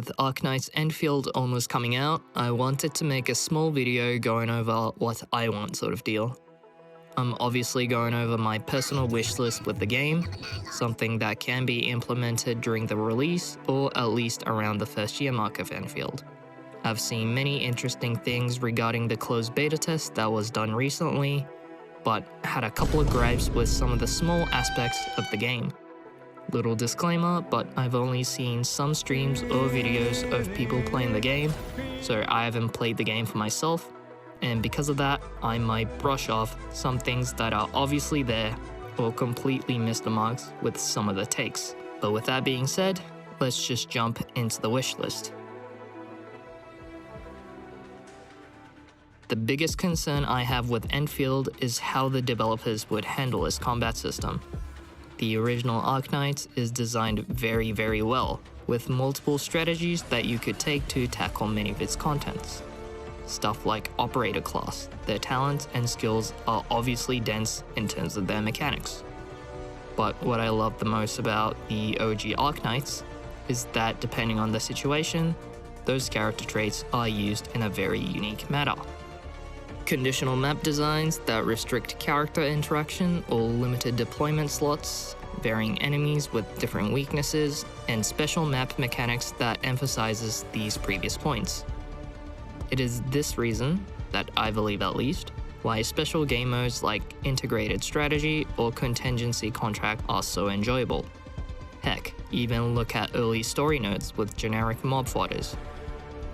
With Arknights Endfield almost coming out, I wanted to make a small video going over what I want sort of deal. I'm obviously going over my personal wish list with the game, something that can be implemented during the release or at least around the first year mark of Endfield. I've seen many interesting things regarding the closed beta test that was done recently, but had a couple of gripes with some of the small aspects of the game. Little disclaimer, but I've only seen some streams or videos of people playing the game, so I haven't played the game for myself, and because of that, I might brush off some things that are obviously there or completely miss the marks with some of the takes. But with that being said, let's just jump into the wish list. The biggest concern I have with Endfield is how the developers would handle its combat system. The original Arknights is designed very well, with multiple strategies that you could take to tackle many of its contents. Stuff like Operator class, their talents and skills are obviously dense in terms of their mechanics. But what I love the most about the OG Arknights is that depending on the situation, those character traits are used in a very unique manner. Conditional map designs that restrict character interaction or limited deployment slots, varying enemies with different weaknesses, and special map mechanics that emphasizes these previous points. It is this reason, that I believe at least, why special game modes like integrated strategy or contingency contract are so enjoyable. Heck, even look at early story nodes with generic mob fighters.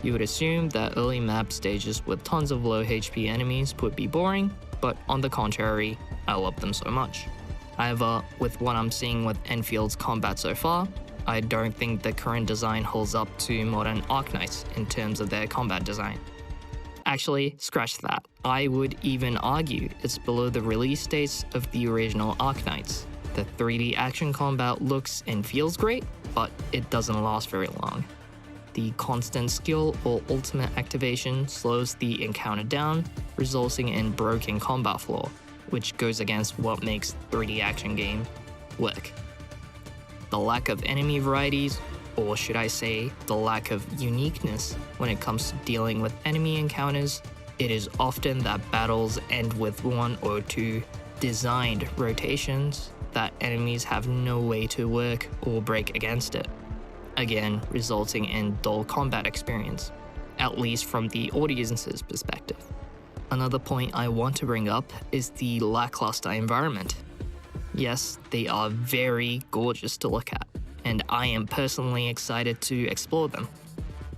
You would assume that early map stages with tons of low HP enemies would be boring, but on the contrary, I love them so much. However, with what I'm seeing with Enfield's combat so far, I don't think the current design holds up to modern Arknights in terms of their combat design. Actually, scratch that. I would even argue it's below the release dates of the original Arknights. The 3D action combat looks and feels great, but it doesn't last very long. The constant skill or ultimate activation slows the encounter down, resulting in broken combat flow, which goes against what makes 3D action games work. The lack of enemy varieties, or should I say, the lack of uniqueness when it comes to dealing with enemy encounters, it is often that battles end with one or two designed rotations that enemies have no way to work or break against it. Again, resulting in dull combat experience, at least from the audience's perspective. Another point I want to bring up is the lackluster environment. Yes, they are very gorgeous to look at, and I am personally excited to explore them.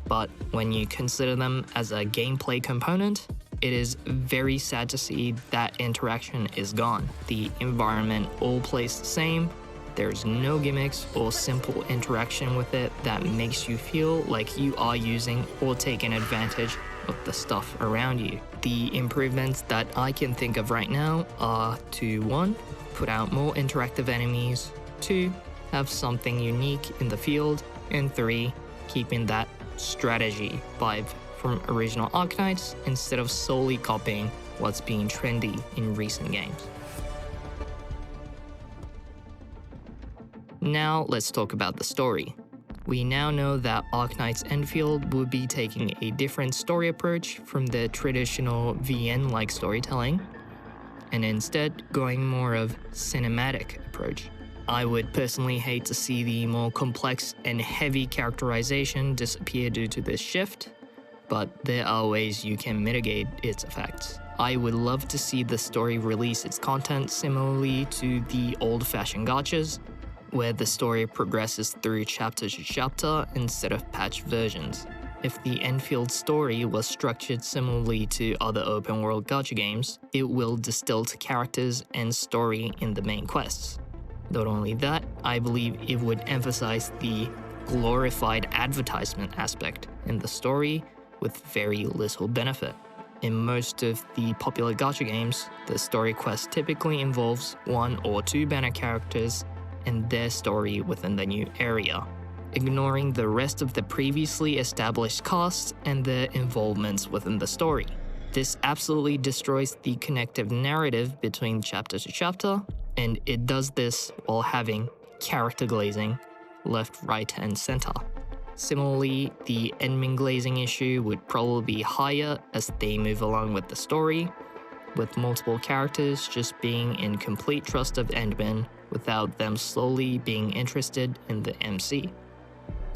But when you consider them as a gameplay component, it is very sad to see that interaction is gone. The environment all plays the same. There's no gimmicks or simple interaction with it that makes you feel like you are using or taking advantage of the stuff around you. The improvements that I can think of right now are to 1. Put out more interactive enemies, 2. Have something unique in the field, and 3. Keeping that strategy vibe from original Arknights instead of solely copying what's being trendy in recent games. Now let's talk about the story. We now know that Arknights Endfield will be taking a different story approach from the traditional VN-like storytelling, and instead going more of cinematic approach. I would personally hate to see the more complex and heavy characterization disappear due to this shift, but there are ways you can mitigate its effects. I would love to see the story release its content similarly to the old-fashioned gachas, where the story progresses through chapter to chapter instead of patched versions. If the Endfield story was structured similarly to other open-world gacha games, it will distill to characters and story in the main quests. Not only that, I believe it would emphasize the glorified advertisement aspect in the story with very little benefit. In most of the popular gacha games, the story quest typically involves 1 or 2 banner characters and their story within the new area, ignoring the rest of the previously established cast and their involvements within the story. This absolutely destroys the connective narrative between chapter to chapter, and it does this while having character glazing left, right, and center. Similarly, the Endmin glazing issue would probably be higher as they move along with the story, with multiple characters just being in complete trust of Endmin without them slowly being interested in the MC.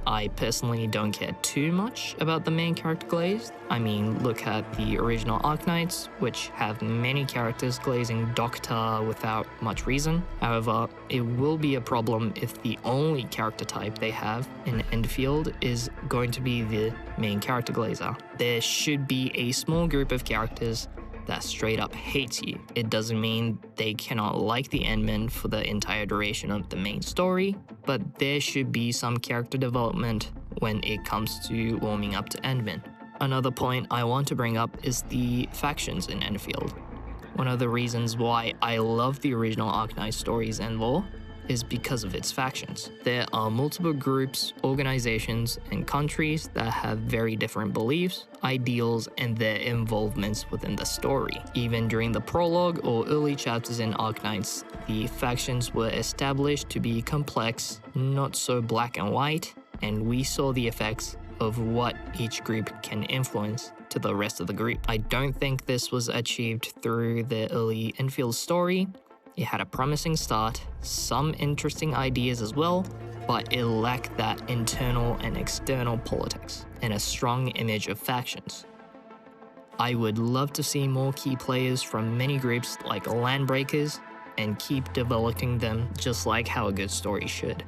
I personally don't care too much about the main character glaze. I mean, look at the original Arknights, which have many characters glazing Doctor without much reason. However, it will be a problem if the only character type they have in Endfield is going to be the main character glazer. There should be a small group of characters that straight up hates you. It doesn't mean they cannot like the Endman for the entire duration of the main story, but there should be some character development when it comes to warming up to Endman. Another point I want to bring up is the factions in Endfield. One of the reasons why I love the original Arknights stories and lore is because of its factions. There are multiple groups, organizations, and countries that have very different beliefs, ideals, and their involvements within the story. Even during the prologue or early chapters in Arknights, the factions were established to be complex, not so black and white, and we saw the effects of what each group can influence to the rest of the group. I don't think this was achieved through the early Enfield story. It had a promising start, some interesting ideas as well, but it lacked that internal and external politics and a strong image of factions. I would love to see more key players from many groups like Landbreakers and keep developing them just like how a good story should.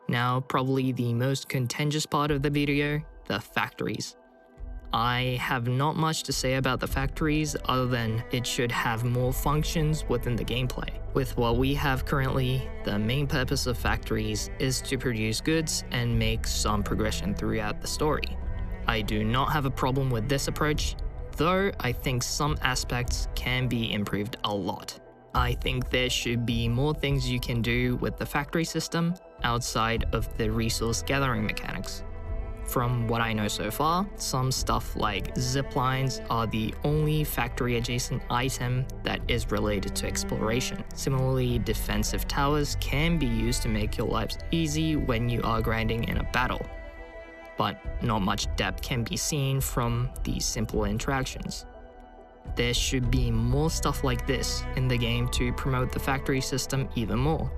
Now, probably the most contentious part of the video, the factories. I have not much to say about the factories other than it should have more functions within the gameplay. With what we have currently, the main purpose of factories is to produce goods and make some progression throughout the story. I do not have a problem with this approach, though I think some aspects can be improved a lot. I think there should be more things you can do with the factory system outside of the resource gathering mechanics. From what I know so far, some stuff like zip lines are the only factory adjacent item that is related to exploration. Similarly, defensive towers can be used to make your lives easy when you are grinding in a battle, but not much depth can be seen from these simple interactions. There should be more stuff like this in the game to promote the factory system even more.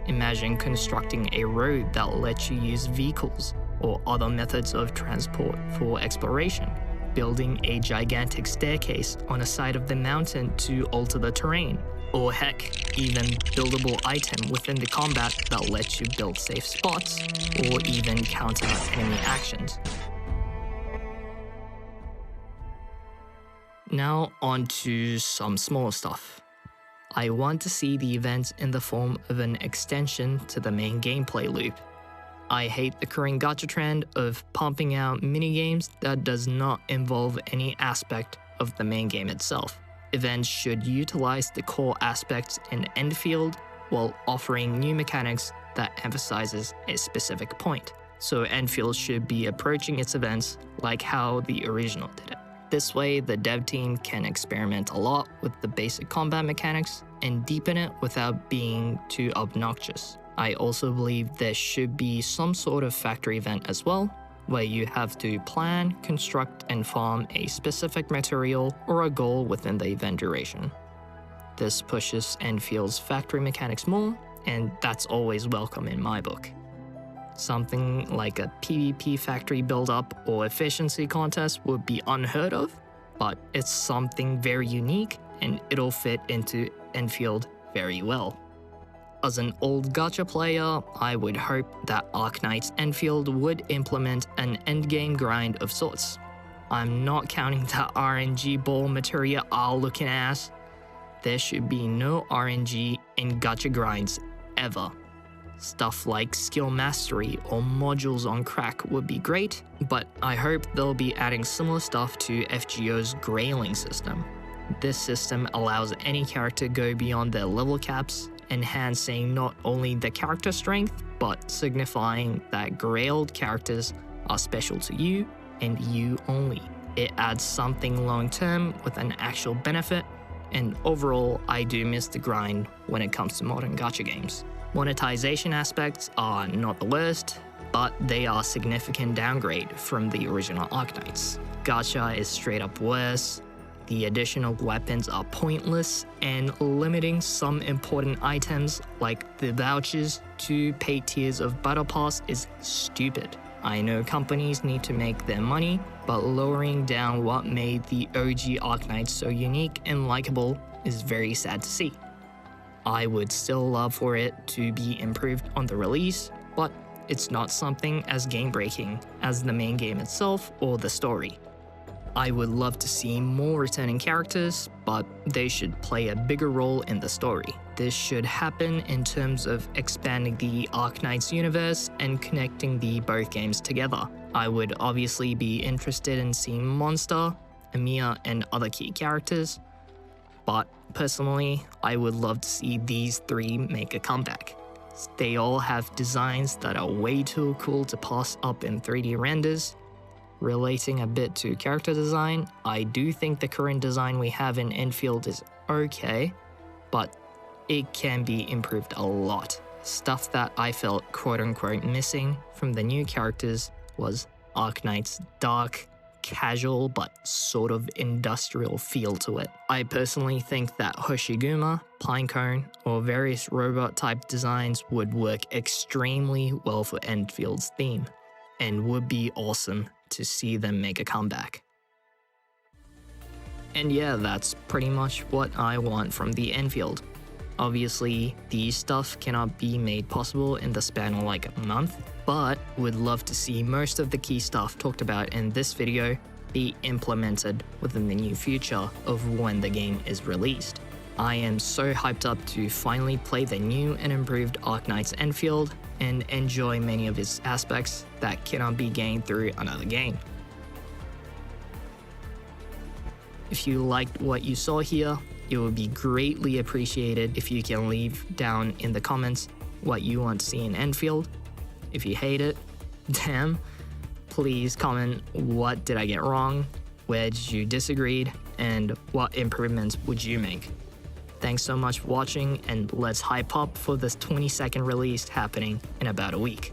Imagine constructing a road that lets you use vehicles or other methods of transport for exploration, building a gigantic staircase on a side of the mountain to alter the terrain, or heck, even buildable item within the combat that lets you build safe spots, or even counter enemy actions. Now on to some smaller stuff. I want to see the events in the form of an extension to the main gameplay loop. I hate the current gacha trend of pumping out minigames that does not involve any aspect of the main game itself. Events should utilize the core aspects in Endfield while offering new mechanics that emphasizes a specific point. So Endfield should be approaching its events like how the original did it. This way, the dev team can experiment a lot with the basic combat mechanics and deepen it without being too obnoxious. I also believe there should be some sort of factory event as well, where you have to plan, construct, and farm a specific material or a goal within the event duration. This pushes Enfield's factory mechanics more, and that's always welcome in my book. Something like a PvP factory build-up or efficiency contest would be unheard of, but it's something very unique and it'll fit into Endfield very well. As an old gacha player, I would hope that Arknights Endfield would implement an endgame grind of sorts. I'm not counting that RNG ball materia looking ass. There should be no RNG in gacha grinds ever. Stuff like skill mastery or modules on crack would be great, but I hope they'll be adding similar stuff to FGO's grailing system. This system allows any character to go beyond their level caps, enhancing not only the character strength, but signifying that grailed characters are special to you and you only. It adds something long-term with an actual benefit and overall, I do miss the grind when it comes to modern gacha games. Monetization aspects are not the worst, but they are a significant downgrade from the original Arknights. Gacha is straight up worse, the additional weapons are pointless, and limiting some important items like the vouchers to paid tiers of Battle Pass is stupid. I know companies need to make their money, but lowering down what made the OG Arknights so unique and likable is very sad to see. I would still love for it to be improved on the release, but it's not something as game-breaking as the main game itself or the story. I would love to see more returning characters, but they should play a bigger role in the story. This should happen in terms of expanding the Arknights universe and connecting the both games together. I would obviously be interested in seeing Monster, Emiya, and other key characters, but personally, I would love to see these three make a comeback. They all have designs that are way too cool to pass up in 3D renders. Relating a bit to character design, I do think the current design we have in Endfield is okay, but it can be improved a lot. Stuff that I felt quote-unquote missing from the new characters was Arknight's dark, casual but sort of industrial feel to it. I personally think that Hoshiguma, Pinecone, or various robot-type designs would work extremely well for Endfield's theme, and would be awesome to see them make a comeback. And yeah, that's pretty much what I want from the Endfield. Obviously, these stuff cannot be made possible in the span of like a month, but would love to see most of the key stuff talked about in this video be implemented within the near future of when the game is released. I am so hyped up to finally play the new and improved Arknights Endfield and enjoy many of its aspects that cannot be gained through another game. If you liked what you saw here, it would be greatly appreciated if you can leave down in the comments what you want to see in Endfield. If you hate it, damn, please comment what did I get wrong, where did you disagreed, and what improvements would you make. Thanks so much for watching, and let's hype up for this 22nd release happening in about a week.